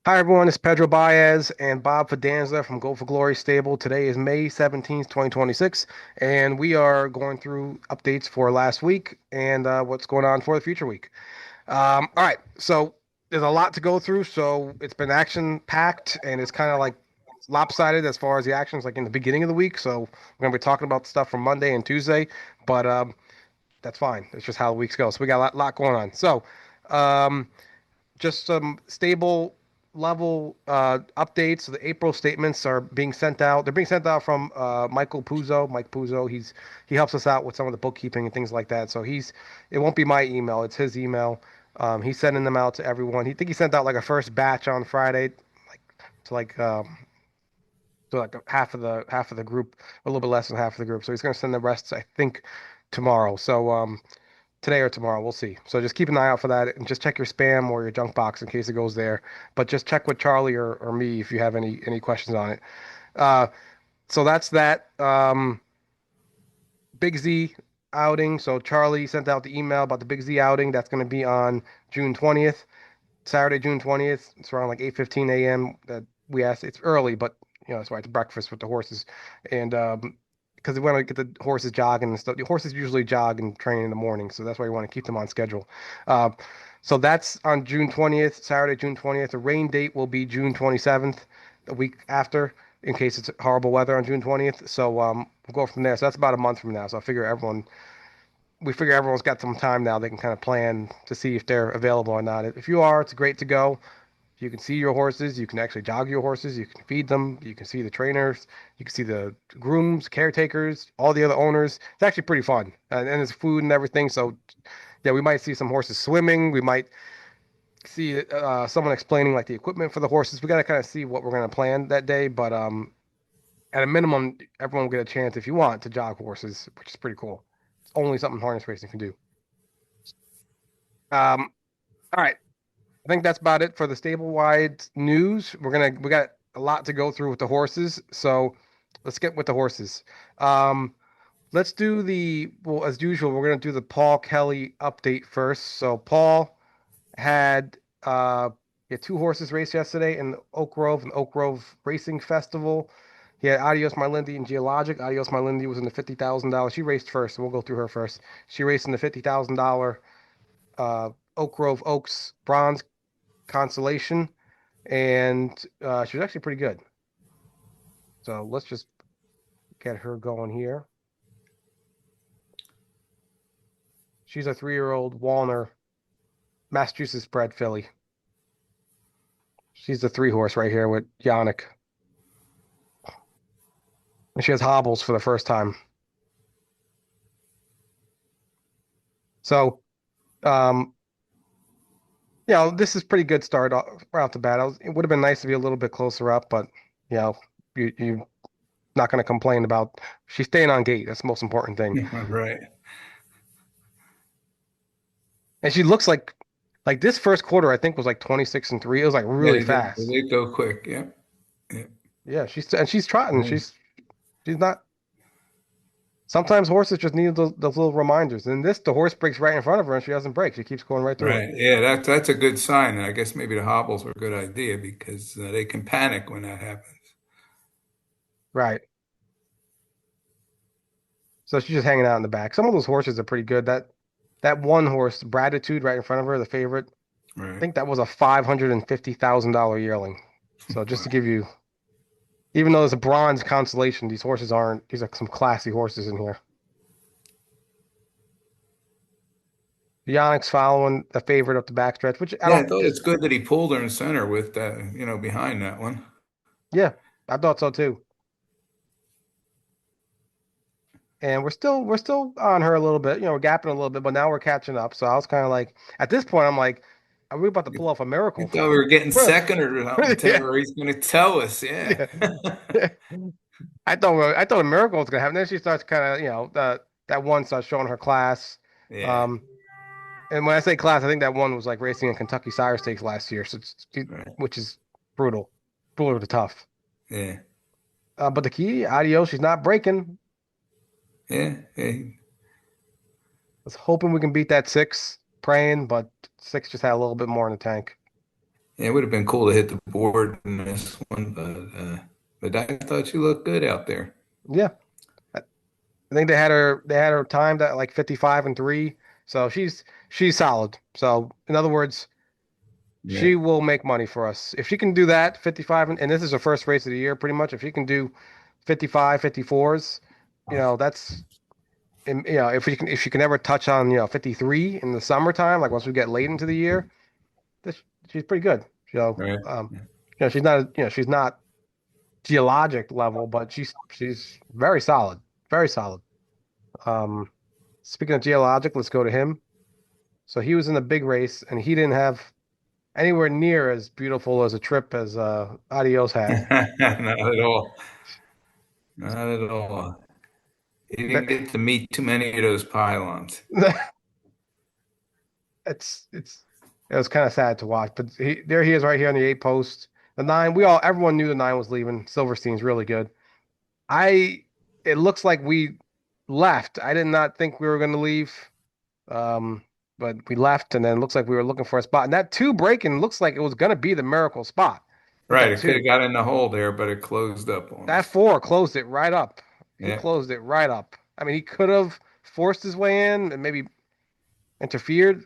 Hi everyone, it's Pedro Baez and Bob Fidanza from Go for Glory Stable. Today is May 17th, 2026, and we are going through updates for last week and what's going on for the future week. All right, so there's a lot to go through, so it's been action packed and it's kind of like lopsided as far as the actions like in the beginning of the week. So we're going to be talking about stuff from Monday and Tuesday, but that's fine. It's just how the weeks go. So we got a lot going on. So um, just some stable level updates. So the April statements are being sent out. They're being sent out from Michael Puzo. Mike Puzo. He helps us out with some of the bookkeeping and things like that. So it won't be my email. It's his email. He's sending them out to everyone. He sent out like a first batch on Friday, like to like half of the group, a little bit less than half of the group. So he's gonna send the rest, I think, tomorrow. So today or tomorrow. We'll see. So just keep an eye out for that and just check your spam or your junk box in case it goes there. But just check with Charlie or me if you have any questions on it. Uh, so that's that. Big Z outing. So Charlie sent out the email about the Big Z outing. That's going to be on June 20th, Saturday, June 20th. It's around like 8:15 a.m. That we asked. It's early, but that's why it's breakfast with the horses. And because we want to get the horses jogging and stuff. The horses usually jog and train in the morning, so that's why we want to keep them on schedule. Uh, so that's on June 20th, Saturday, June 20th. The rain date will be June 27th, the week after, in case it's horrible weather on June 20th. So we'll go from there. So that's about a month from now. So we figure everyone's got some time now. They can kind of plan to see if they're available or not. If you are, it's great to go. You can see your horses. You can actually jog your horses. You can feed them. You can see the trainers. You can see the grooms, caretakers, all the other owners. It's actually pretty fun. And there's food and everything. So, yeah, we might see some horses swimming. We might see someone explaining like the equipment for the horses. We got to kind of see what we're going to plan that day. But at a minimum, everyone will get a chance if you want to jog horses, which is pretty cool. It's only something harness racing can do. All right. I think that's about it for the stable wide news. We got a lot to go through with the horses, so let's get with the horses. Um, let's do well, as usual, we're gonna do the Paul Kelley update first. So Paul had he had two horses race yesterday in the Oak Grove Racing Festival. He had Adios Marlindi and Geologic. Adios Marlindi was in the $50,000. She raced first, so we'll go through her first. She raced in the $50,000 Oak Grove Oaks Bronze Consolation, and she was actually pretty good. So let's just get her going here. She's a 3-year-old Walner, Massachusetts bred filly. She's the 3 horse right here with Yannick. And she has hobbles for the first time. So, um, this is pretty good start right off the bat. It would have been nice to be a little bit closer up, but you know, you not going to complain about she's staying on gate. That's the most important thing. Right. And she looks like this first quarter, I think was like 26-3. It was like Yeah, really fast. they go quick. Yeah. Yeah. Yeah, she's trotting. Yeah. She's not. Sometimes horses just need those little reminders. And the horse breaks right in front of her, and she doesn't break. She keeps going right through it. Right. Yeah, that's a good sign. And I guess maybe the hobbles are a good idea because they can panic when that happens. Right. So she's just hanging out in the back. Some of those horses are pretty good. That one horse, Bratitude, right in front of her, the favorite. I Right. think that was a $550,000 yearling. So just to Wow. give you, even though there's a bronze consolation, these horses aren't. These are some classy horses in here. Yannick's following the favorite up the backstretch, which I Yeah, I don't. thought it's good that he pulled her in center with that, behind that one. Yeah, I thought so too. And we're still on her a little bit. We're gapping a little bit, but now we're catching up. So I was kind of like, at this point, I'm like, are we about to You, pull off a miracle? you thought we were getting second or something, Yeah, or he's going to tell us. Yeah. yeah. I thought a miracle was gonna happen. Then she starts kind of, that one starts showing her class. Yeah. Um, and when I say class, I think that one was like racing in Kentucky Sire Stakes last year, Right. which is brutal, brutal to tough. Yeah. But the key, adios, she's not breaking. Yeah. Yeah. Was hoping we can beat that 6, praying, but 6 just had a little bit more in the tank. it would have been cool to hit the board in this one, but I thought you looked good out there. Yeah, I think they had her timed at like 55 and 3. So she's solid. So in other words, Yeah, she will make money for us. If she can do that, 55 and this is her first race of the year pretty much. If she can do 55, 54s, that's if she can ever touch on, 53 in the summertime, like once we get late into the year, this she's pretty good. So, right. she's not geologic level, but she's very solid. Very solid. Um, Speaking of geologic, let's go to him. So he was in the big race, and he didn't have anywhere near as beautiful as a trip as Adios had. Not at all. Not at all. You didn't get to meet too many of those pylons. It's it was kind of sad to watch, but there he is right here on the eight post. The nine, everyone knew the nine was leaving. Silverstein's really good. I It looks like we left. I did not think we were going to leave. Um, but we left, and then it looks like we were looking for a spot. And that two breaking looks like it was going to be the miracle spot. Look Right, at it could two. have got in the hole there, but it closed up on That us. four closed it right up. He Yeah. closed it right up. I mean, he could have forced his way in and maybe interfered.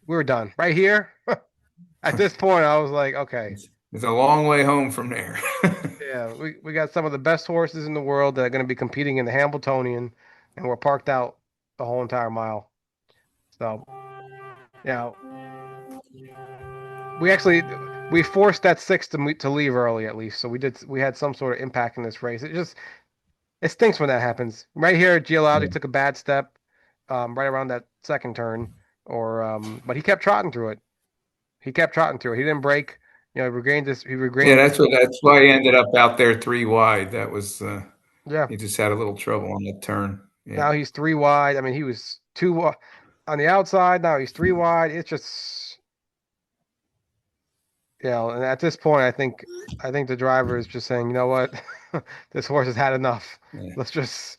We were done right here. At this point, I was like, okay, It's a long way home from there. yeah, we got some of the best horses in the world that are going to be competing in the Hambletonian, and we're parked out the whole entire mile. So, you know, we actually we forced that six to leave early at least, so we had some sort of impact in this race. It stinks when that happens. Right here, Geologic Yeah. took a bad step, right around that second turn, but he kept trotting through it. He kept trotting through it. He didn't break. He regained this. He Yeah, regained. that's why he ended up out there three wide. That was Yeah. he just had a little trouble on the turn. Yeah. Now he's three wide. I mean, he was on the outside. Now he's three wide. It's just, and at this point, I think the driver is just saying, you know what, this horse has had enough. Yeah. Let's just,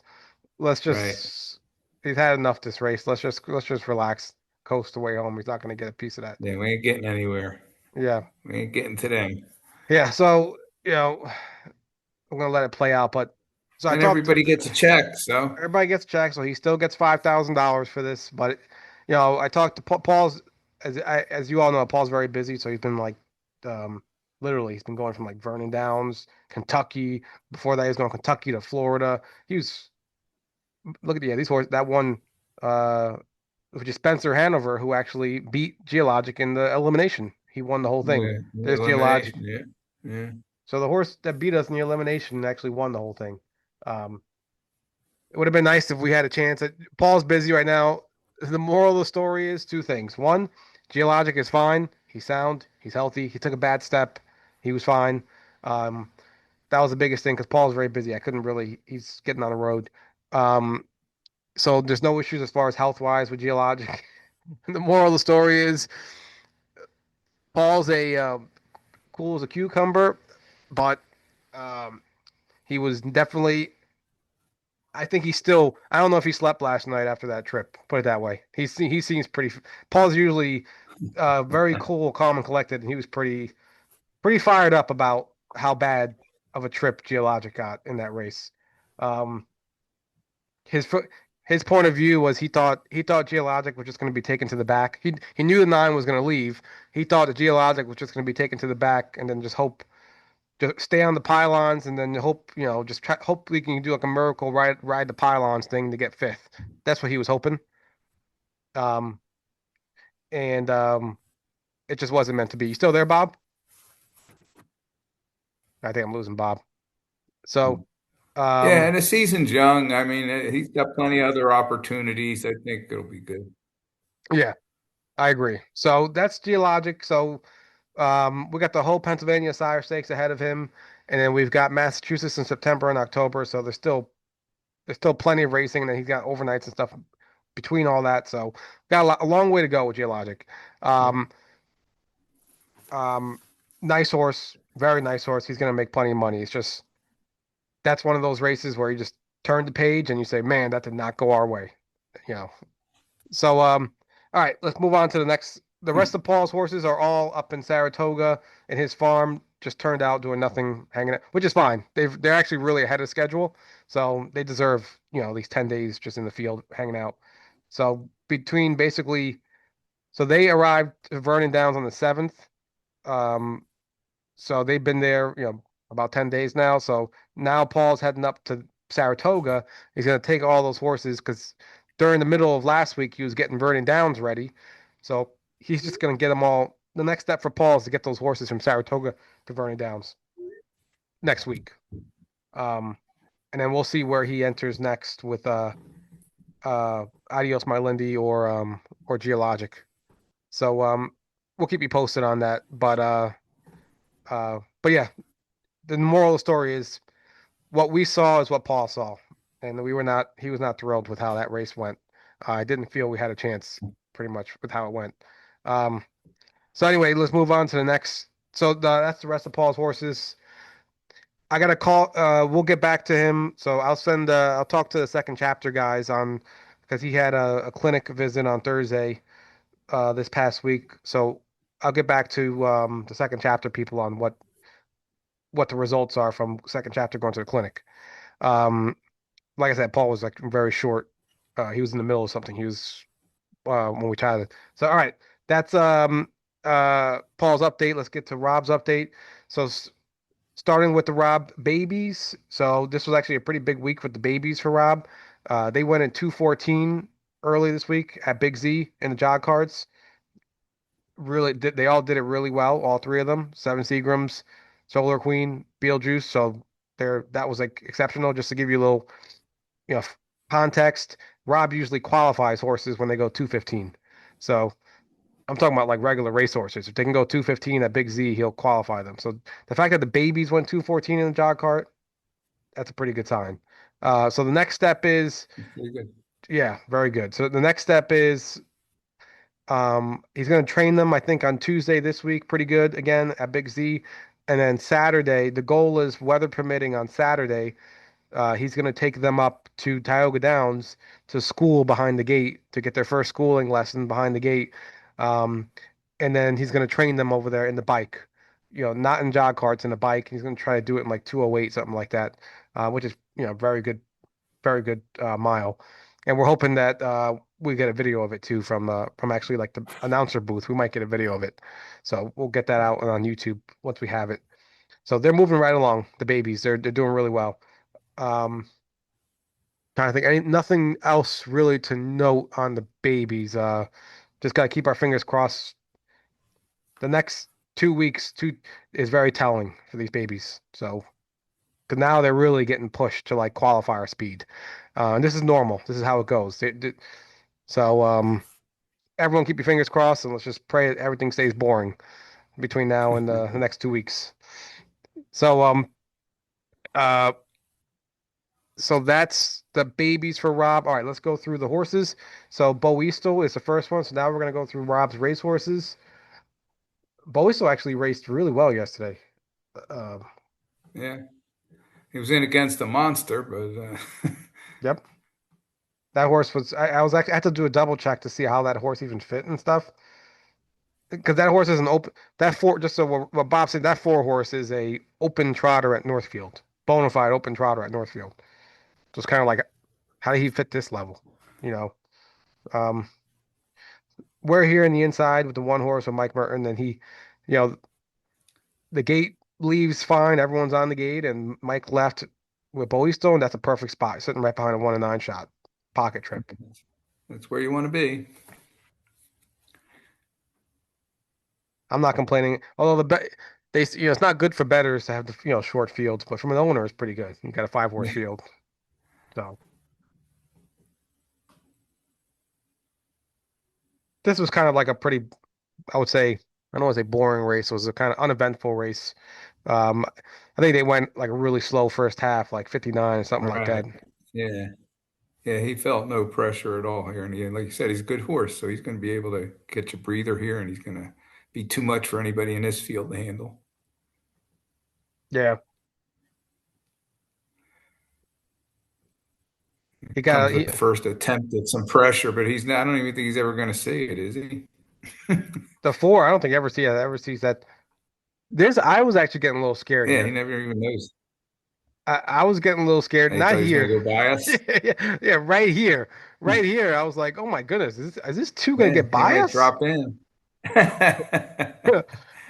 let's Right. just, he's had enough this race. Let's just relax, coast the way home. He's not going to get a piece of that. Yeah, we ain't getting anywhere. Yeah, We ain't getting to them. yeah. So I'm going to let it play out. But so I And talked. everybody gets a check, so Everybody gets checked, so he still gets $5,000 for this. But I talked to Paul's, as you all know, Paul's very busy, so he's been like, literally, he's been going from like Vernon Downs, Kentucky. Before that, he was going Kentucky to Florida. He was look at these horses. That one, uh, which is Spencer Hanover, who actually beat Geologic in the elimination. He won the whole thing. yeah, There's Geologic. elimination. Yeah. Yeah. So the horse that beat us in the elimination actually won the whole thing. Um, It would have been nice if we had a chance. Paul's busy right now. The moral of the story is two things. One, Geologic is fine. He's sound. He's healthy. He took a bad step. He was fine. Um, that was the biggest thing because Paul's very busy. I couldn't really. He's getting on the road. Um, so there's no issues as far as health wise with Geologic. The moral of the story is Paul's a cool as a cucumber, but um, he was definitely. I think he's still. I don't know if he slept last night after that trip. Put it that way. He seems pretty. Paul's usually very cool, calm, and collected, and he was pretty fired up about how bad of a trip Geologic got in that race. Um, his his point of view was he thought Geologic was just going to be taken to the back. He knew the nine was going to leave. He thought the Geologic was just going to be taken to the back, and then just stay on the pylons and then hope, just hope we can do like a miracle ride the pylons thing to get fifth. That's what he was hoping. Um, and It just wasn't meant to be. You still there, Bob? I think I'm losing Bob. So, Yeah, um, and the season's young. I mean, he's got plenty of other opportunities. I think it'll be good. yeah, I agree. So that's geologic. So, we got the whole Pennsylvania Sire Stakes ahead of him, and then we've got Massachusetts in September and October. So there's still plenty of racing, and then he's got overnights and stuff between all that. So got a long way to go with geologic. Yeah. Um, nice horse, very nice horse. He's going to make plenty of money. It's just that's one of those races where you just turn the page and you say, "Man, that did not go our way." You know. So all right, let's move on to the rest of Paul's horses are all up in Saratoga, and his farm just turned out doing nothing, hanging out, which is fine. They're actually really ahead of schedule, so they deserve, at least 10 days just in the field hanging out. So between basically, so they arrived to Vernon Downs on the 7th. Um, so they've been there, about 10 days now. So now Paul's heading up to Saratoga. He's going to take all those horses because during the middle of last week, he was getting Vernon Downs ready. So he's just going to get them all. The next step for Paul is to get those horses from Saratoga to Vernon Downs next week. Um, and then we'll see where he enters next with Adios My Lindy or Geologic. So we'll keep you posted on that. But yeah, the moral of the story is what we saw is what Paul saw, and he was not thrilled with how that race went. I didn't feel we had a chance, pretty much, with how it went. Um, so anyway, let's move on to the next. So that's the rest of Paul's horses. I got to call. We'll get back to him. So I'll talk to the second chapter guys on because he had a clinic visit on Thursday this past week. So I'll get back to the second chapter people on what the results are from second chapter going to the clinic. Um, like I said, Paul was like very short. He was in the middle of something. He was when we tried it. So all right, that's Paul's update. Let's get to Rob's update. So starting with the Rob babies. So this was actually a pretty big week with the babies for Rob. They went in 214 early this week at Big Z in the jog cards. They all did it really well, all three of them. Seven Seagrams, Solar Queen, Beetlejuice. So that was like exceptional. Just to give you a little you know, context, Rob usually qualifies horses when they go 215. So I'm talking about like regular race horses. If they can go 215 at Big Z, he'll qualify them. So the fact that the babies went 214 in the jog cart, that's a pretty good sign. So the next step is, Very good. yeah, very good. So the next step is he's going to train them, I think, on Tuesday this week, pretty good again at Big Z. And then Saturday, the goal is weather permitting on Saturday. He's going to take them up to Tioga Downs to school behind the gate to get their first schooling lesson behind the gate. Um, and then he's going to train them over there in the bike, not in jog carts, in the bike. He's going to try to do it in like 208, something like that, which is, very good mile. And we're hoping that we get a video of it too from actually like the announcer booth. We might get a video of it. So we'll get that out on YouTube once we have it. So they're moving right along, the babies. They're doing really well. Um, Trying to think, nothing else really to note on the babies. Just gotta keep our fingers crossed. The next 2 weeks, is very telling for these babies. So, because now they're really getting pushed to like qualifier speed, and this is normal. This is how it goes. So, everyone keep your fingers crossed, and let's just pray that everything stays boring between now and the next 2 weeks. So, uh, So that's the babies for Rob. All right, let's go through the horses. So Beaueastel is the first one. So now we're gonna go through Rob's race horses. Beaueastel actually raced really well yesterday. Uh, Yeah, he was in against a monster, but yep, that horse was. I was actually I had to do a double check to see how that horse even fit and stuff. Because that horse is an open. That four, just so what Bob said, that four horse is a open trotter at Northfield, bona fide open trotter at Northfield. So it's kind of like, how did he fit this level? You know. Um, we're here in the inside with the one horse with Mike Merton, and you know, the gate leaves fine. Everyone's on the gate, and Mike left with Bowie Stone. That's a perfect spot, sitting right behind a 1-9 shot, pocket trip. that's where you want to be. I'm not complaining. Although it's not good for bettors to have the short fields, but from an owner, it's pretty good. You got a 5 horse field, so this was kind of like a pretty, I would say, I don't want to say boring race. It was a kind of uneventful race. Um, I think they went like a really slow first half, like 59 or something like that. Right. Yeah. Yeah, he felt no pressure at all here. And like you said, he's a good horse, so he's going to be able to catch a breather here, and he's going to be too much for anybody in this field to handle. Yeah, he got. Comes the first attempt at some pressure, but he's not. I don't even think he's ever going to say it, is he? The four, I don't think ever sees that. I was actually getting a little scared Yeah, he here. never even knows. I was getting a little scared. And he Not thought he was going here. to go by us. Yeah, yeah, right here, right here. I was like, oh my goodness, is this two gonna Yeah, get he by might us? drop in.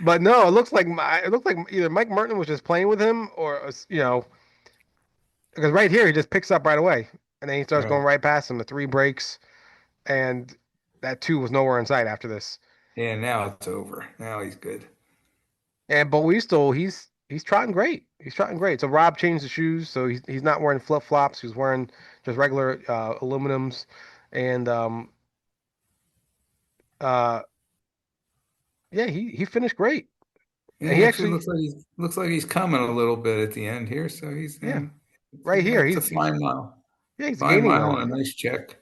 But no, it looked like either Mike Merton was just playing with him, or because right here he just picks up right away, and then he starts going Right. right past him. The three breaks, and that two was nowhere in sight after this. Yeah, now it's over. Now he's good. And Beaueastel, he's trotting great. He's trotting great. So Rob changed the shoes, so he's not wearing flip flops. He's wearing just regular aluminums, and uh, yeah, he finished great. And Yeah, he actually actually, looks like he's coming a little bit at the end here. So he's yeah, right here, that's a fine mile. yeah, he's Fine gaining mile now. and a nice check.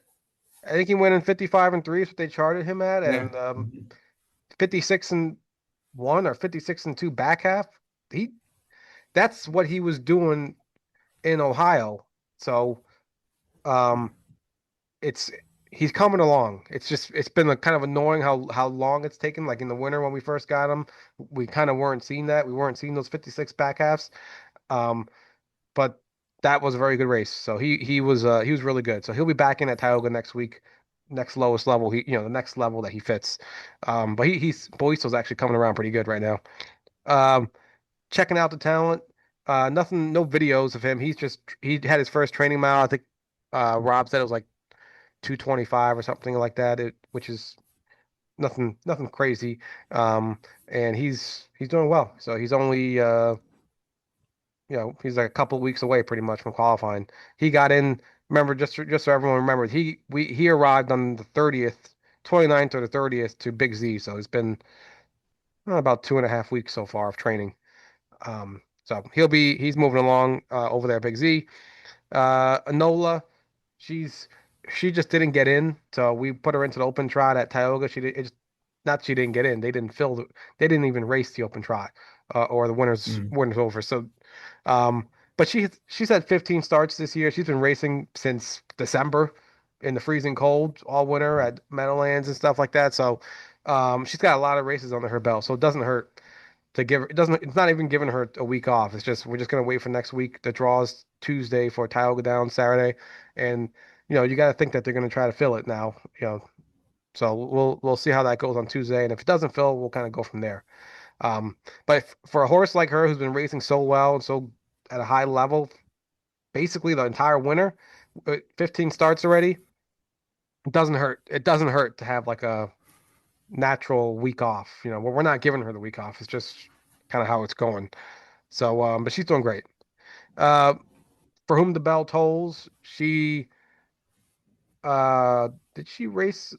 I think he went in 55 and three is what they charted him at, Yeah. and 56 and one or 56 and two back half. He That's what he was doing in Ohio. So um, it's he's coming along. It's been kind of annoying how long it's taken. Like in the winter when we first got him, we kind of weren't seeing that. We weren't seeing those 56 back halves. Um, but that was a very good race. So he was really good. So he'll be back in at Tioga next week, next lowest level. The next level that he fits. But he's Boysto's actually coming around pretty good right now. Um, Checking out the talent. Nothing, no videos of him. He had his first training mile. I think Rob said it was like 225 or something like that. Which is nothing crazy. And he's doing well. So he's only he's like a couple of weeks away pretty much from qualifying. He got in. Remember, just so everyone remembers, he arrived on the 30th, 29th or the 30th to Big Z. So it's been about 2.5 weeks so far of training. So he's moving along over there at Big Z. Enola, she's she just didn't get in, so we put her into the open trot at Tioga. She did, it's not she didn't get in. They didn't even race the open trot or the Mm. winners over. So, but she's had 15 starts this year. She's been racing since December in the freezing cold all winter at Meadowlands and stuff like that. So, she's got a lot of races under her belt, so it doesn't hurt to give her, it's not even giving her a week off. It's just we're just gonna wait for next week. The draws Tuesday for Tioga Down Saturday, and you got to think that they're gonna try to fill it now. So we'll see how that goes on Tuesday, and if it doesn't fill, we'll kind of go from there. But for a horse like her who's been racing so well and so at a high level, basically the entire winter, 15 starts already, it doesn't hurt. It doesn't hurt to have like a natural week off. We're not giving her the week off. It's just kind of how it's going. So, but she's doing great. Uh, for whom the bell tolls, did she race?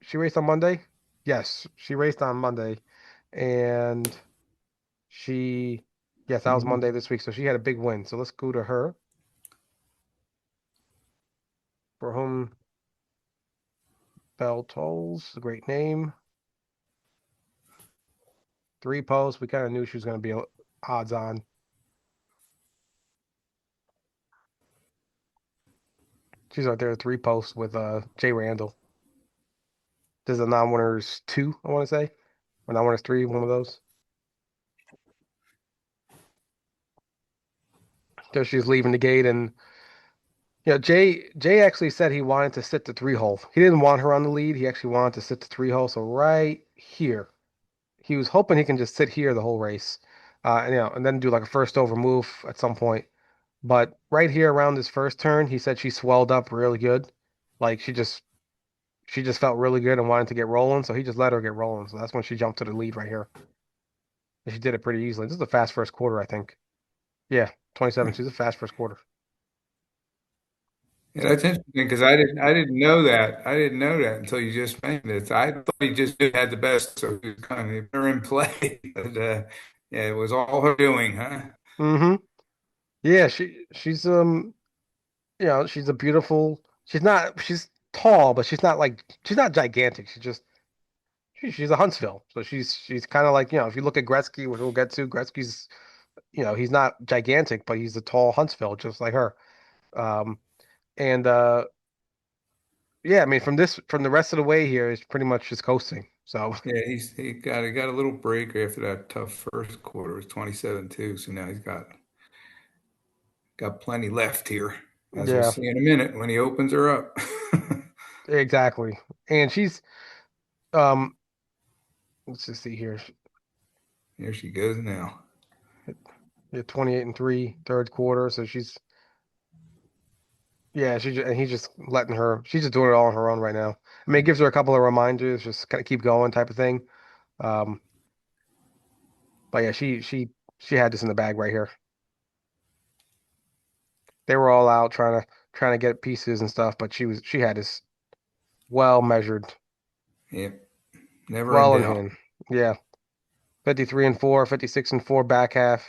She raced on Monday. Yes, she raced on Monday, and she, yes, that was Mhm. Monday this week. So she had a big win. So let's go to her. For whom bell tolls, a great name. Three posts. We kind of knew she was going to be odds on. She's right there, three posts with Jay Randall. This is a non-winners two, I want to say, or non-winners three, one of those. So she's leaving the gate, and Jay actually said he wanted to sit the three hole. He didn't want her on the lead. He actually wanted to sit the three hole. So right here, he was hoping he can just sit here the whole race, and then do like a first over move at some point. But right here around this first turn, he said she swelled up really good, like she just felt really good and wanted to get rolling. So he just let her get rolling. So that's when she jumped to the lead right here. And she did it pretty easily. This is a fast first quarter, I think. Yeah, 27. She's a fast first quarter. Yeah, that's interesting because I didn't know that. I didn't know that until you just mentioned it. I thought he just had the best, so he was kind of better in play. But yeah, it was all her doing, huh? Mm-hmm. Yeah, she's a beautiful. She's tall, but she's not gigantic. She's a Huntsville. So she's kind of like, if you look at Gretzky, which we'll get to, Gretzky's, he's not gigantic, but he's a tall Huntsville, just like her. Um, and yeah, I mean, from the rest of the way here is pretty much just coasting. So Yeah, he got a little break after that tough first quarter. It was 27-2, so now he's got plenty left here, as we'll yeah, see in a minute when he opens her up. exactly. And she's um let's just see here. Here she goes now. Yeah, 28-3 third quarter. So she's yeah, and he's just letting her. She's just doing it all on her own right now. I mean, it gives her a couple of reminders, just kind of keep going type of thing. Um, but yeah, she had this in the bag right here. They were all out trying to get pieces and stuff, but she had this well measured, Yep, never in well in doubt. hand. Yeah, 53-4, 56-4 back half.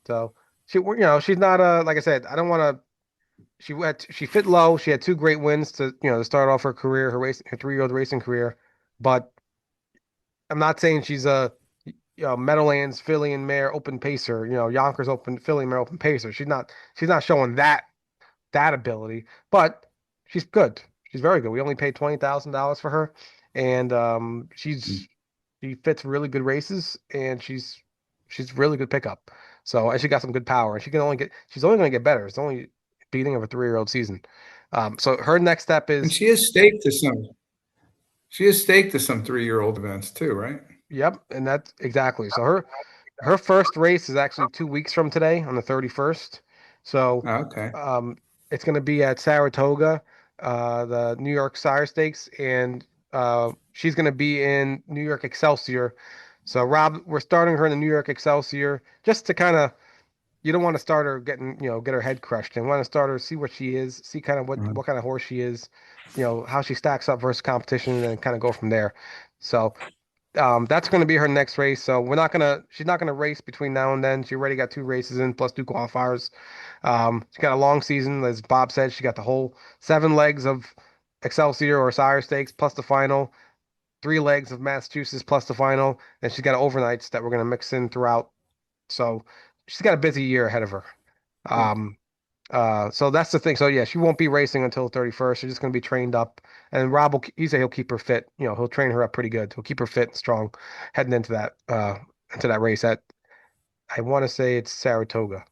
So she's not like I said, I don't want to. She fit low. She had two great wins to start off her career, her 3-year-old racing career. But I'm not saying she's a Meadowlands Philly and Mare open pacer. Yonkers open Philly and Mare open pacer. She's not showing that ability, but she's good. She's very good. We only paid $20,000 for her, and she fits really good races, and she's really good pickup. So and she got some good power, and she's only going to get better. It's only beginning of a 3-year-old season. So her next step And is she has stake to some. She has stake to some 3-year-old events too, right? yep, and that's exactly. So her first race is actually 2 weeks from today on the 31st. So Okay. um, it's going to be at Saratoga, the New York Sire Stakes, and she's going to be in New York Excelsior. So Rob, we're starting her in the New York Excelsior just to kind of you don't want to start her get her head crushed and want to start her see what she is, see kind of what kind of horse she is, how she stacks up versus competition, and then kind of go from there. So that's going to be her next race. So she's not gonna race between now and then. She already got 2 races in plus 2 qualifiers. She got a long season, as Bob said. She got the whole 7 legs of Excelsior or Sire Stakes plus the final, 3 legs of Massachusetts plus the final, and she's got overnights that we're gonna mix in throughout. So she's got a busy year ahead of her. Um, so that's the thing. So yeah, she won't be racing until the 31st. She's just going to be trained up. And Rob he said he'll keep her fit. He'll train her up pretty good. He'll keep her fit and strong heading into that race at I want to say it's Saratoga.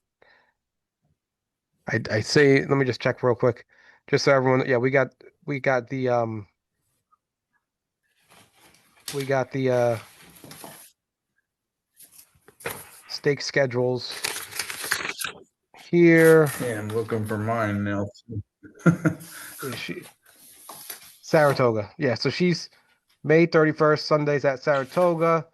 I say let me just check real quick, just so everyone. Yeah, we got the stake schedules here. Yeah, I'm looking for mine now. Is she Saratoga? Yeah, so she's May 31st, Sundays at Saratoga.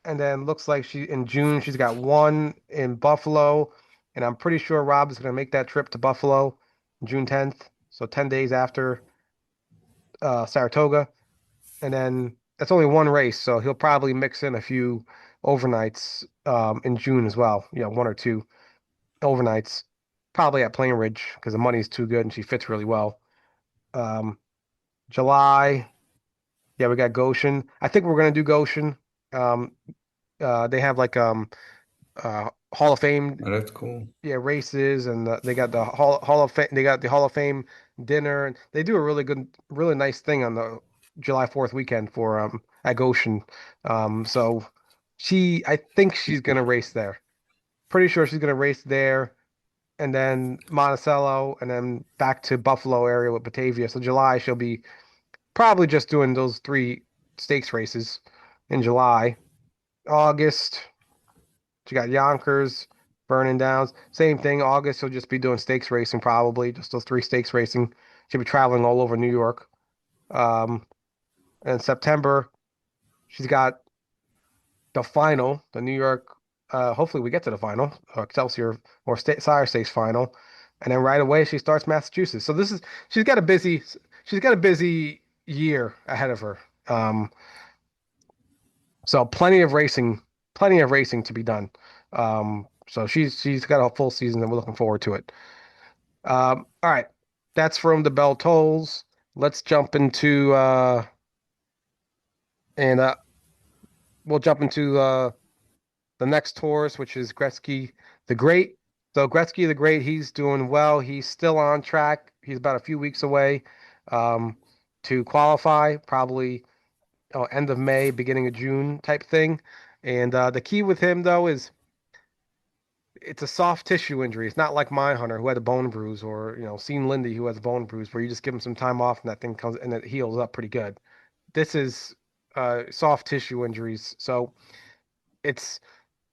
And then looks like she in June she's got one in Buffalo, and I'm pretty sure Rob is going to make that trip to Buffalo June 10th, so 10 days after Saratoga, and then that's only one race, so he'll probably mix in a few overnights in June as well. 1 or 2 overnights, probably at Plain Ridge because the money's too good and she fits really well. Um, July, yeah, we got Goshen. I think we're going to do Goshen. Um, they have like Hall of Fame, Oh, that's cool. yeah, races, and they got the Hall of Fame. They got the Hall of Fame dinner, and they do a really nice thing on the July 4th weekend for at Goshen. So I think she's gonna race there. Pretty sure she's gonna race there, and then Monticello, and then back to Buffalo area with Batavia. So July she'll be probably just doing those 3 stakes races in July. August. She got Yonkers, Vernon Downs. Same thing. August, she'll just be doing stakes racing, probably just those 3 stakes racing. She'll be traveling all over New York. Um, and September, she's got the final, the New York. Hopefully, we get to the final, Excelsior or Sire Stakes final, and then right away she starts Massachusetts. So she's got a busy year ahead of her. Um, so plenty of racing to be done. So she's got a full season, and we're looking forward to it. All right, that's from the bell tolls. Let's jump into and we'll jump into the next horse, which is Gretzky the Great. So Gretzky the Great, he's doing well. He's still on track. He's about a few weeks away um, to qualify. Probably end of May, beginning of June type thing. And the key with him though is it's a soft tissue injury. It's not like my hunter who had a bone bruise, or seen Lindy who has a bone bruise, where you just give him some time off and that thing comes and it heals up pretty good. This is soft tissue injuries, so it's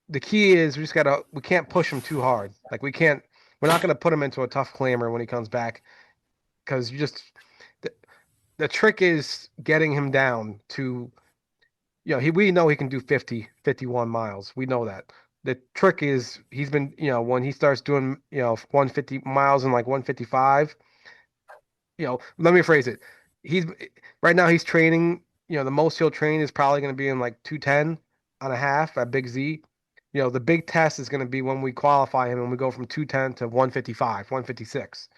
the key is we can't push him too hard. Like we're not gonna put him into a tough clamor when he comes back, because the, the trick is getting him down to we know he can do 50, 51 miles. We know that. The trick is he's been, when he starts doing, 150 miles and like 155, let me phrase it. He's right now he's training, the most he'll train is probably going to be in like 210 on a half at Big Z. The big test is going to be when we qualify him and we go from 210 to 155, 156,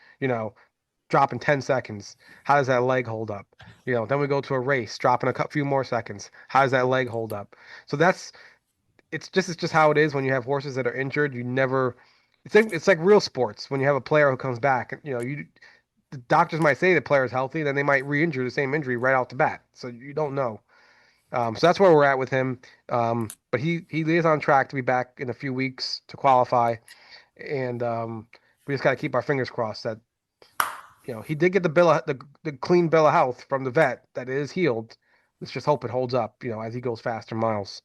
dropping 10 seconds. How does that leg hold up? Then we go to a race, dropping few more seconds. How does that leg hold up? So it's just how it is when you have horses that are injured. You never, it's like real sports when you have a player who comes back. The doctors might say the player is healthy, then they might re-injure the same injury right off the bat. So you don't know. So that's where we're at with him. But he is on track to be back in a few weeks to qualify, and we just got to keep our fingers crossed that he did get the clean bill of health from the vet that it is healed. Let's just hope it holds up, as he goes faster miles.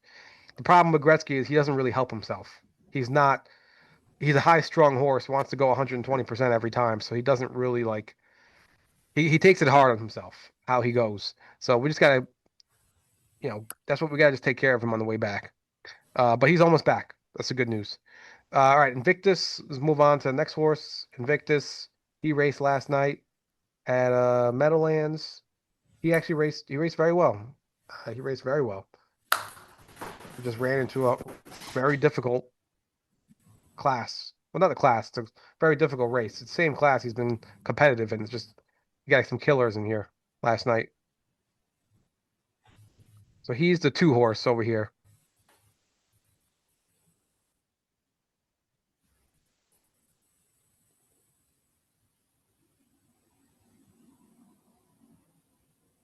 The problem with Gretzky is he doesn't really help himself. He's not. He's a high-strung horse, wants to go 120% every time, so he doesn't really like. He takes it hard on himself how he goes. So we just gotta, that's what we gotta just take care of him on the way back. But he's almost back. That's the good news. All right, Invictus. Let's move on to the next horse. Invictus. He raced last night at Meadowlands. He raced very well. He raced very well. He just ran into a very difficult class. Well, not a class. It's a very difficult race. It's the same class he's been competitive in. It's just you got some killers in here last night. So he's the two horse over here,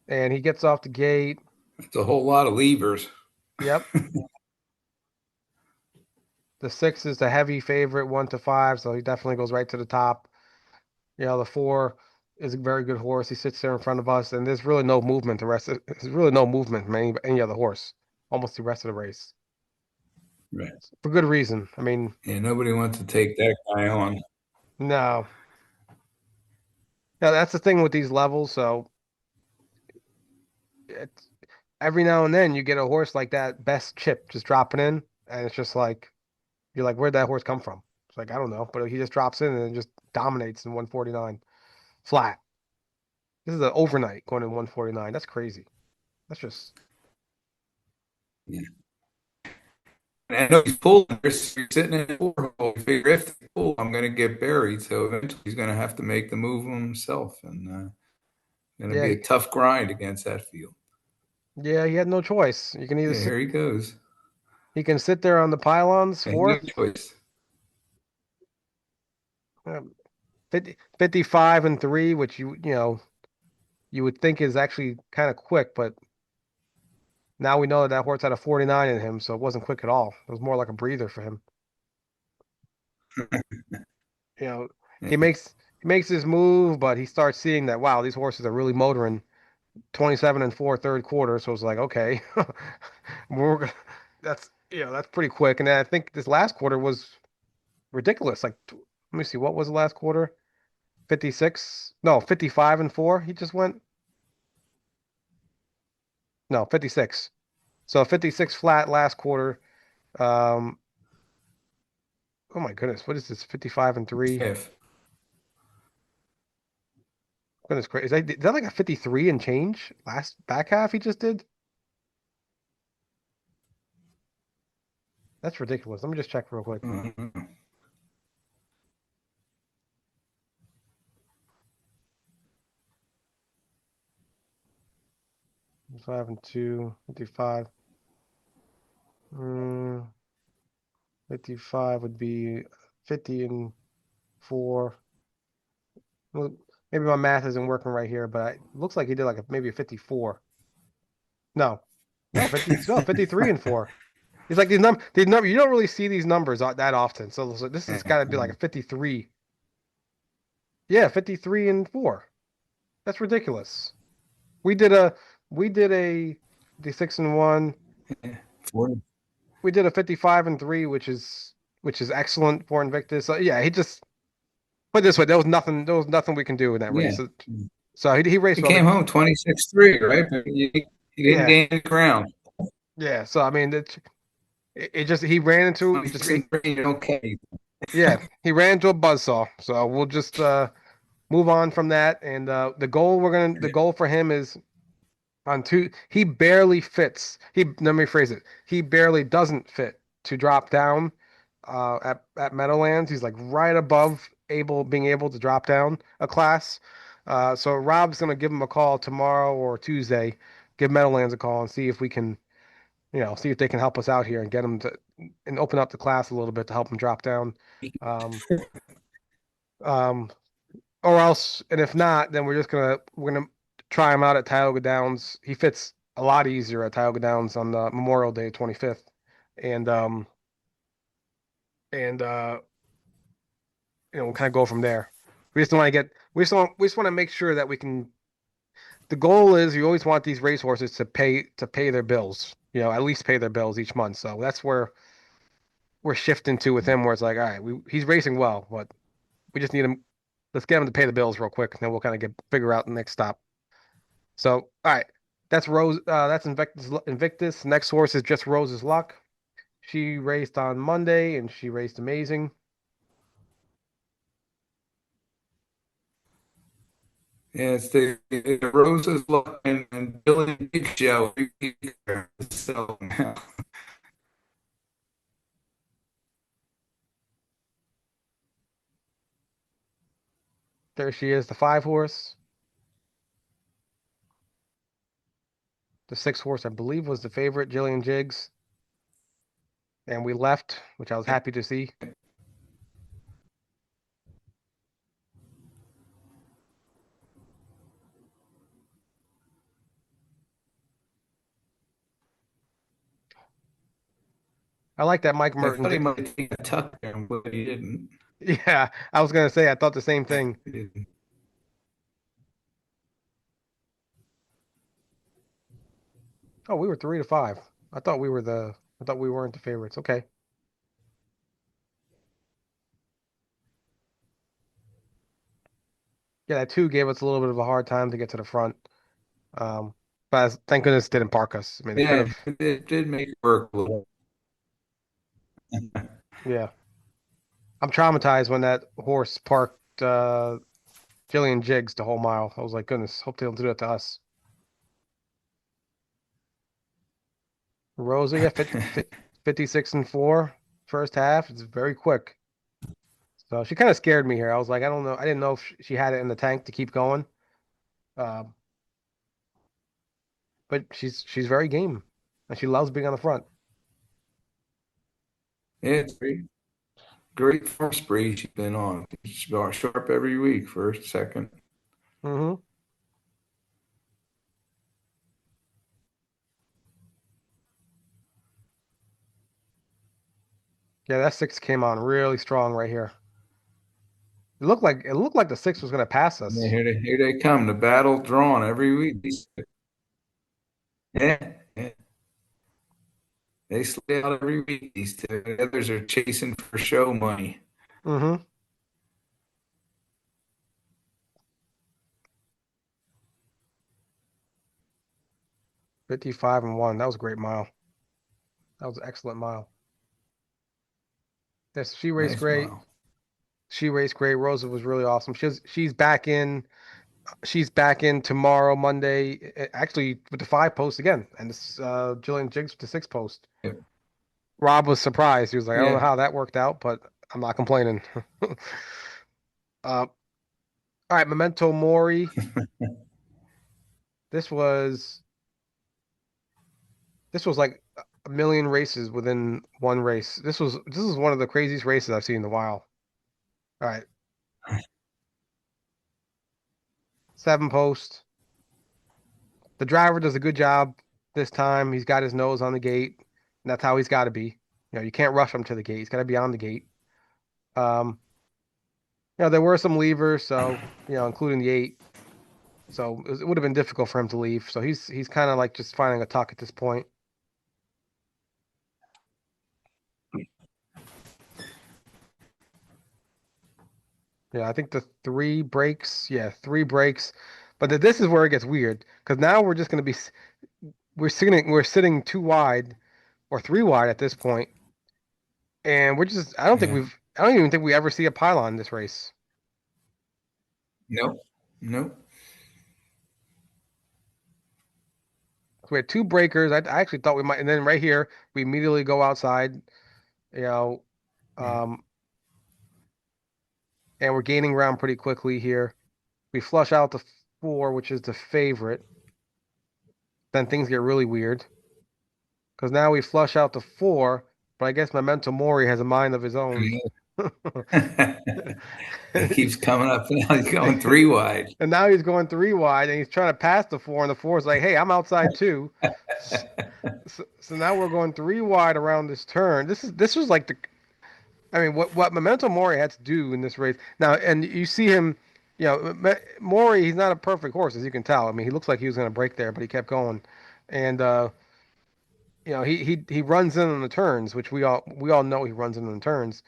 and he gets off the gate. It's a whole lot of levers. Yep. The 6 is the heavy favorite, 1 to 5, so he definitely goes right to the top. The 4 is a very good horse. He sits there in front of us, and there's really no movement. There's really no movement from any other horse, almost the rest of the race, Right. for good reason. I mean, Yeah, nobody wants to take that guy on. no, yeah, that's the thing with these levels. So it's, every now and then you get a horse like that best chip just dropping in, and it's just like you're like, where'd that horse come from? It's like I don't know, but he just drops in and just dominates in 149 flat. This is an overnight going in 149. That's crazy. That's just Yeah. And I know he's pulling. He's sitting in the 4 hole. You figure if they pull, I'm going to get buried. So eventually he's going to have to make the move himself. And going to yeah, be a tough grind against that field. yeah. He had no choice. You can either Yeah, sit. here he goes. He can sit there on the pylons And no fourth, choice. 55 and 3, which you would think is actually kind of quick, but now we know that that horse had a 49 in him, so it wasn't quick at all. It was more like a breather for him. You know, he Yeah. makes he makes his move, but he starts seeing that wow, these horses are really motoring 27 and 4 third quarter. So it's like, okay, we're gonna, that's pretty quick. And then I think this last quarter was ridiculous. Like, let me see, what was the last quarter? 56? No, 55 and 4. He just went no 56. So 56 flat last quarter. Um, oh my goodness, what is this? 55 and 3. If. Goodness gracious, is that like a 53 and change last back half he just did? That's ridiculous. Let me just check real quick. Mhm. 5 and 2, 55. 55 would be 50 and 4. Well, maybe my math isn't working right here, but it looks like he did like maybe a 54. No, no, 50, no, 53 and 4. It's like these number you don't really see these numbers that often. So this has got to be like a 53. Yeah, 53 and 4. That's ridiculous. We did a we did a the 6 and 1. Yeah. 40. We did a 55 and 3, which is excellent for Invictus. So yeah, he just put it this way, there was nothing we can do in that Yeah. race. So he raced He well. came home 26-3, right? But he didn't Yeah, gain the ground. yeah. So I mean, it just he ran into he just Okay. yeah, he ran into a buzzsaw. So we'll just move on from that. And the goal for him is on two. He barely fits. Let me phrase it. He barely doesn't fit to drop down at Meadowlands. He's like right above being able to drop down a class. So Rob's gonna give him a call tomorrow or Tuesday. Give Meadowlands a call and see if we can, see if they can help us out here and get him to and open up the class a little bit to help him drop down. Um, um, or else, and if not, then we're gonna try him out at Tioga Downs. He fits a lot easier at Tioga Downs on Memorial Day, 25th, and and we'll kind of go from there. We just want to get we just want to make sure that we can. The goal is you always want these racehorses to pay their bills. At least pay their bills each month. So that's where we're shifting to with him, where it's like, all right, he's racing well, but we just need him. Let's get him to pay the bills real quick, and then we'll kind of figure out the next stop. So, all right, that's Rose. That's Invictus. Invictus. Next horse is just Rose's luck. She raced on Monday, and she raced amazing. Yeah, it's the Rosas look and Billy Big Show. So There she is, the 5 horse. The 6 horse, I believe, was the favorite, Jillian Jiggs, and we left, which I was happy to see. I like that Mike I Merton thought he did. might take a tuck there, but he didn't. Yeah, I was gonna say I thought the same thing. He didn't. Oh, we were 3-5. I thought we weren't the favorites. Okay. Yeah, that 2 gave us a little bit of a hard time to get to the front. But thank goodness it didn't park us. I mean, it could Yeah, have. it did make it work a little. Yeah. I'm traumatized when that horse parked Jillian Jiggs the whole mile. I was like, goodness, hope they don't do that to us. Rosa, yeah, 56 and 4 first half. It's very quick. So she kind of scared me here. I was like, I don't know. I didn't know if she had it in the tank to keep going. Uh, but she's very game, and she loves being on the front. Yeah, it's great form spree she's been on. She's sharp every week, first, second. Hmm. Yeah, that 6 came on really strong right here. It looked like the 6 was going to pass Yeah, us. here they come. The battle drawn every week. Yeah, yeah. They slay out every week. These two. The others are chasing for show money. Hmm. 55 and 1. That was a great mile. That was an excellent mile. Yes, she raced Nice great. mile. She raced great. Rosa was really awesome. She's back in. She's back in tomorrow, Monday. Actually, with the 5 post again, and this Jillian Jiggs with the 6 post. Yeah. Rob was surprised. He was like, "I don't know Yeah. how that worked out, but I'm not complaining." All right, Memento Mori. This was this was like a million races within one race. This is one of the craziest races I've seen in a while. All right, 7 post. The driver does a good job. this time. He's got his nose on the gate, and that's how he's got to be. You can't rush him to the gate. He's got to be on the gate. Um, there were some levers, so including the 8. So it would have been difficult for him to leave. So he's kind of like just finding a tuck at this point. Yeah, I think the 3 breaks. Yeah, 3 breaks. But this is where it gets weird because now we're just going to be we're sitting 2 wide or 3 wide at this point, and we're just Yeah. I don't even think we ever see a pylon in this race. Nope. Nope. So we had 2 breakers. I actually thought we might, and then right here we immediately go outside. You know, Yeah. um, and we're gaining ground pretty quickly here. We flush out the 4, which is the favorite. Then things get really weird because now we flush out the 4, but I guess Memento Mori has a mind of his own. He keeps coming up now. He's going 3 wide. And now he's going 3 wide and he's trying to pass the 4, and the 4 is like, hey, I'm outside too. So now we're going 3 wide around this turn. This was like I mean, what Memento Mori had to do in this race. Now, and you see him, Mori, he's not a perfect horse, as you can tell. I mean, he looks like he was going to break there, but he kept going. And he runs in on the turns, which we all know he runs in on the turns,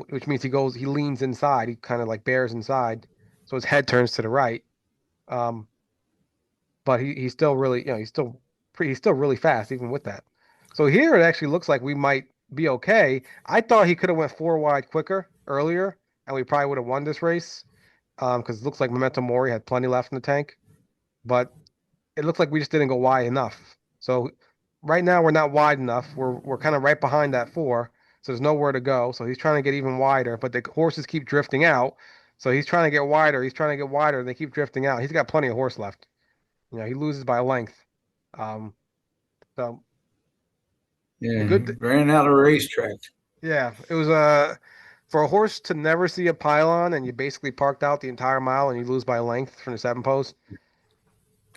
which means he leans inside. He kind of like bears inside, so his head turns to the right. Um, but he's still really, he's still really fast even with that. So here it actually looks like we might be okay. I thought he could have went 4 wide quicker earlier, and we probably would have won this race. Because it looks like Memento Mori had plenty left in the tank, but it looks like we just didn't go wide enough. So right now we're not wide enough. We're kind of right behind that 4, so there's nowhere to go. So he's trying to get even wider, but the horses keep drifting out. So he's trying to get wider. He's trying to get wider, and they keep drifting out. He's got plenty of horse left. He loses by a length. Um, so the Yeah, he good, ran out of racetrack. yeah, it was for a horse to never see a pylon and you basically parked out the entire mile and you lose by a length from the 7 post.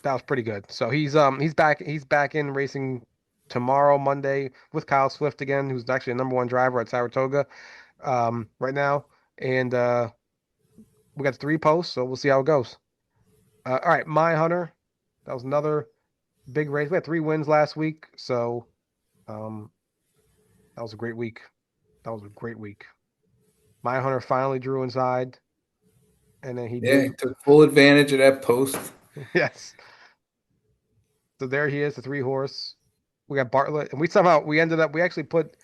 That was pretty good. So he's back in racing tomorrow, Monday, with Kyle Swift again, who's actually a number 1 driver at Saratoga right now, and we got the 3 posts, so we'll see how it goes. All right, My Hunter, that was another big race. We had 3 wins last week, so um, that was a great week. That was a great week. My Hunter finally drew inside, and then he Yeah, did. he took full advantage of that post. Yes. So there he is, the 3 horse. We got Bartlett, and we actually put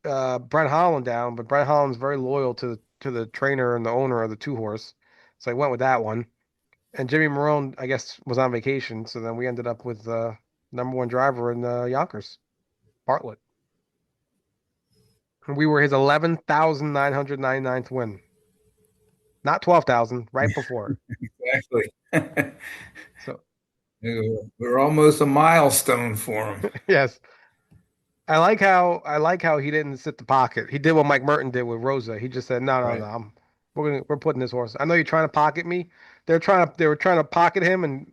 Brent Holland down, but Brent Holland's very loyal to the trainer and the owner of the 2 horse, so I went with that one. And Jimmy Marone, I guess, was on vacation, so then we ended up with number 1 driver in Yonkers, Bartlett. And we were his 11,999th win, not 12,000, right before. Exactly. So We're almost a milestone for him. yes, I like how he didn't sit the pocket. He did what Mike Merton did with Rosa. He just said, "No, no, no. Right. We're putting this horse. I know you're trying to pocket me. They were trying to pocket him and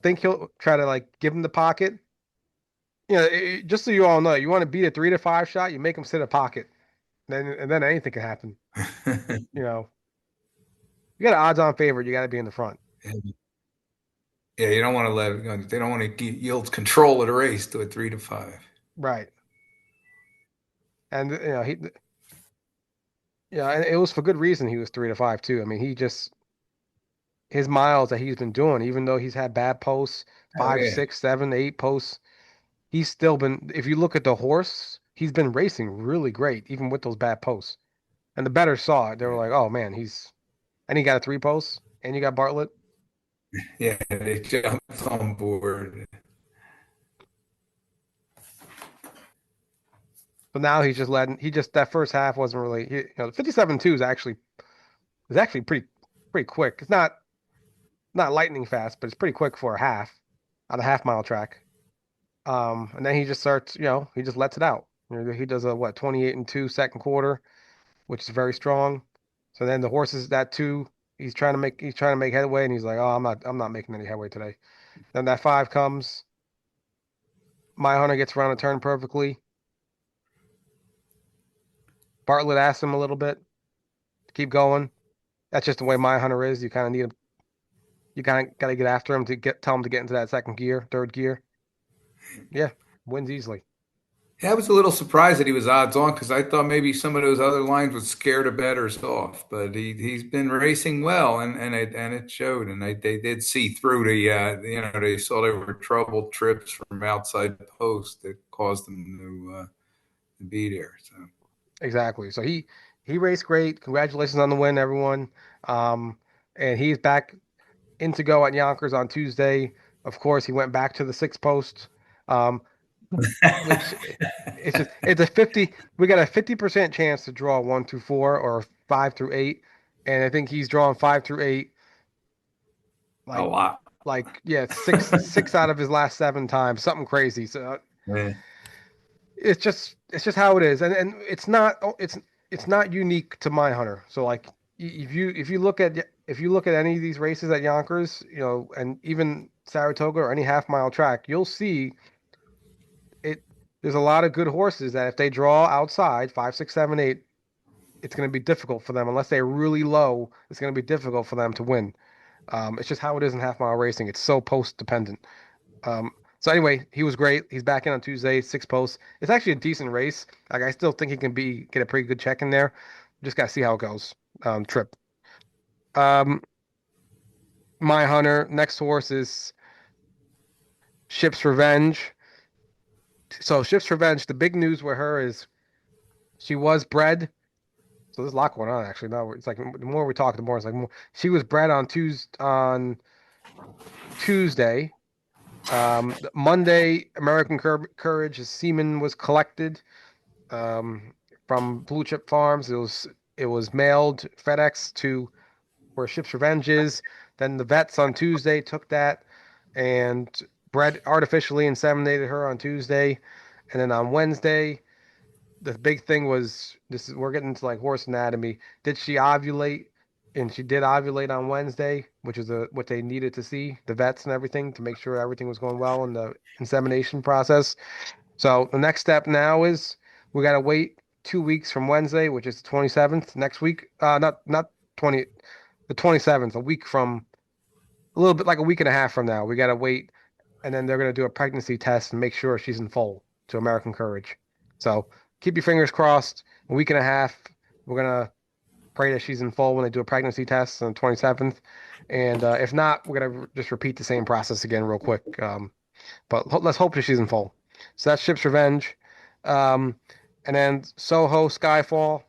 think he'll try to like give him the pocket. Just so you all know, you want to beat a 3 to 5 shot, you make him sit a pocket. And then anything can happen. You know, you got an odds-on favorite. You got to be in the front. Yeah, you don't want to let it go. They don't want to yield control of the race to a 3 to 5. Right. And and it was for good reason he was 3 to 5 too. I mean, his miles that he's been doing, even though he's had bad posts, Oh 5, yeah, 6, 7, 8 posts, he's still been, if you look at the horse, he's been racing really great, even with those bad posts. And the bettors saw it. They were like, oh man, and he got a 3 posts, and you got Bartlett. yeah. They jumped on board. So now that first half wasn't really, 57-2 is actually pretty quick. It's not lightning fast, but it's pretty quick for a half on a half-mile track. And then he just starts, he just lets it out. He does a 28-2 second quarter, which is very strong. So then the horses that 2, he's trying to make headway, and he's like, oh, I'm not making any headway today. Then that 5 comes, My Hunter gets around a turn perfectly. Bartlett asks him a little bit to keep going. That's just the way My Hunter is. You kind of need him. You kind of got to get after him to tell him to get into that second gear, third gear. Yeah, wins easily. Yeah, I was a little surprised that he was odds on because I thought maybe some of those other lines would scare the bettors off. But he's been racing well, and it showed. And they did see through they saw there were troubled trips from outside the post that caused them to be there. So Exactly. So he raced great. Congratulations on the win, everyone. Um, and he's back in to go at Yonkers on Tuesday. Of course, he went back to the six post, um, which it's a 50. We got a 50% chance to draw 1 through 4 or 5 through 8, and I think he's drawn 5 through 8 a like lot. yeah, six out of his last 7 times, something crazy. So Yeah. it's just how it is, and it's not unique to my hunter. So like if you look at any of these races at Yonkers, and even Saratoga or any half mile track, you'll see it. There's a lot of good horses that if they draw outside 5, 6, 7, 8, it's going to be difficult for them unless they're really low. It's going to be difficult for them to win. It's just how it is in half mile racing. It's so post dependent. So anyway, he was great. He's back in on Tuesday, six posts. It's actually a decent race. Like I still think he can get a pretty good check in there. Just gotta see how it goes. Trip. Um, My Hunter. Next horse is Ship's Revenge. So Ship's Revenge. The big news with her is she was bred. So there's a lot going on actually. No, it's like the more we talk, the more it's like more. She was bred on Tuesday. Monday, American Courage, his semen was collected. um, from Blue Chip Farms. It was mailed FedEx to where Ship's Revenge is. Then the vets on Tuesday took that and bred artificially inseminated her on Tuesday, and then on Wednesday the big thing was this is we're getting into like horse anatomy. Did she ovulate? And she did ovulate on Wednesday, which is what they needed to see, the vets and everything, to make sure everything was going well in the insemination process. So the next step now is we got to wait 2 weeks from Wednesday, which is the 27th next week. Not 20, the 27th, a week from a little bit like a week and a half from now. We got to wait, and then they're going to do a pregnancy test and make sure she's in foal to American Courage. So keep your fingers crossed. A week and a half, we're gonna pray that she's in foal when they do a pregnancy test on the 27th. And if not, we're gonna just repeat the same process again real quick. But let's hope that she's in full. So that's Ship's Revenge. Um, and then Soho Skyfall.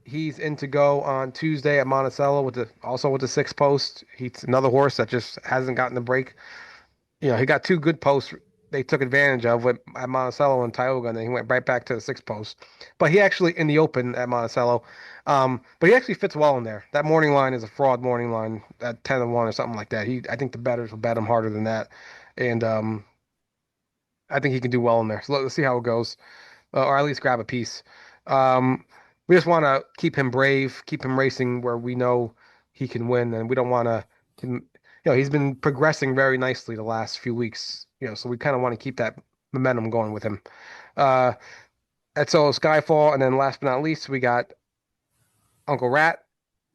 He's in to go on Tuesday at Monticello with the six post. He's another horse that just hasn't gotten the break. He got two good posts they took advantage of at Monticello and Tioga, and then he went right back to the six post. But he actually in the open at Monticello. But he actually fits well in there. That morning line is a fraud morning line at 10-1 or something like that. I think the bettors will bet him harder than that. And I think he can do well in there. So let's see how it goes, or at least grab a piece. Um, we just want to keep him brave, keep him racing where we know he can win, and we don't want to. He's been progressing very nicely the last few weeks. So we kind of want to keep that momentum going with him. Uh, and so Skyfall, and then last but not least, we got Uncle Rat,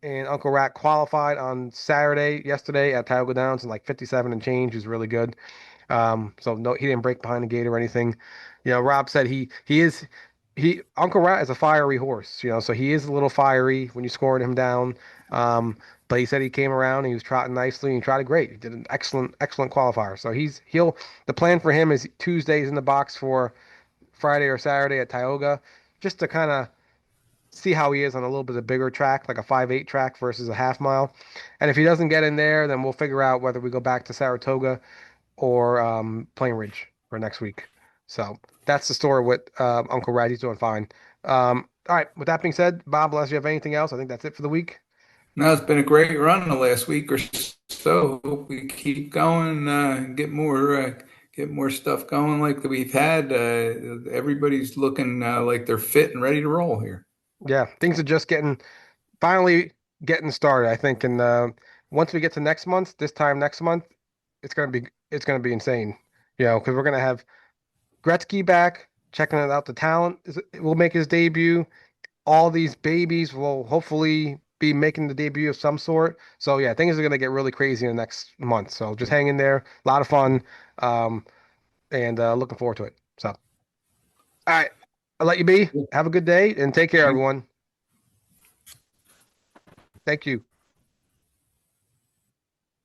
and Uncle Rat qualified on Saturday, yesterday at Tioga Downs in like 57 and change. He was really good. So no, he didn't break behind the gate or anything. Rob said he Uncle Rat is a fiery horse, so he is a little fiery when you scored him down. But he said he came around and he was trotting nicely and he trotted great. He did an excellent qualifier. So the plan for him is Tuesdays in the box for Friday or Saturday at Tioga, just to kind of see how he is on a little bit of bigger track, like a 5/8 track versus a half mile. And if he doesn't get in there, then we'll figure out whether we go back to Saratoga or Plain Ridge for next week. So that's the story with Uncle Rat. He's doing fine. All right. With that being said, Bob, unless you have anything else, I think that's it for the week. No, it's been a great run the last week or so. Hope we keep going, and get more stuff going like that we've had. Everybody's looking like they're fit and ready to roll here. Yeah, things are just finally getting started, I think. And once we get to next month, this time next month, it's gonna be insane. Because we're gonna have Gretzky back, checking it out. The talent will make his debut. All these babies will hopefully be making the debut of some sort. So yeah, things are gonna get really crazy in the next month. So just hang in there. A lot of fun. Um, and looking forward to it. So all right, I'll let you be. Have a good day and take care, everyone. Thank you.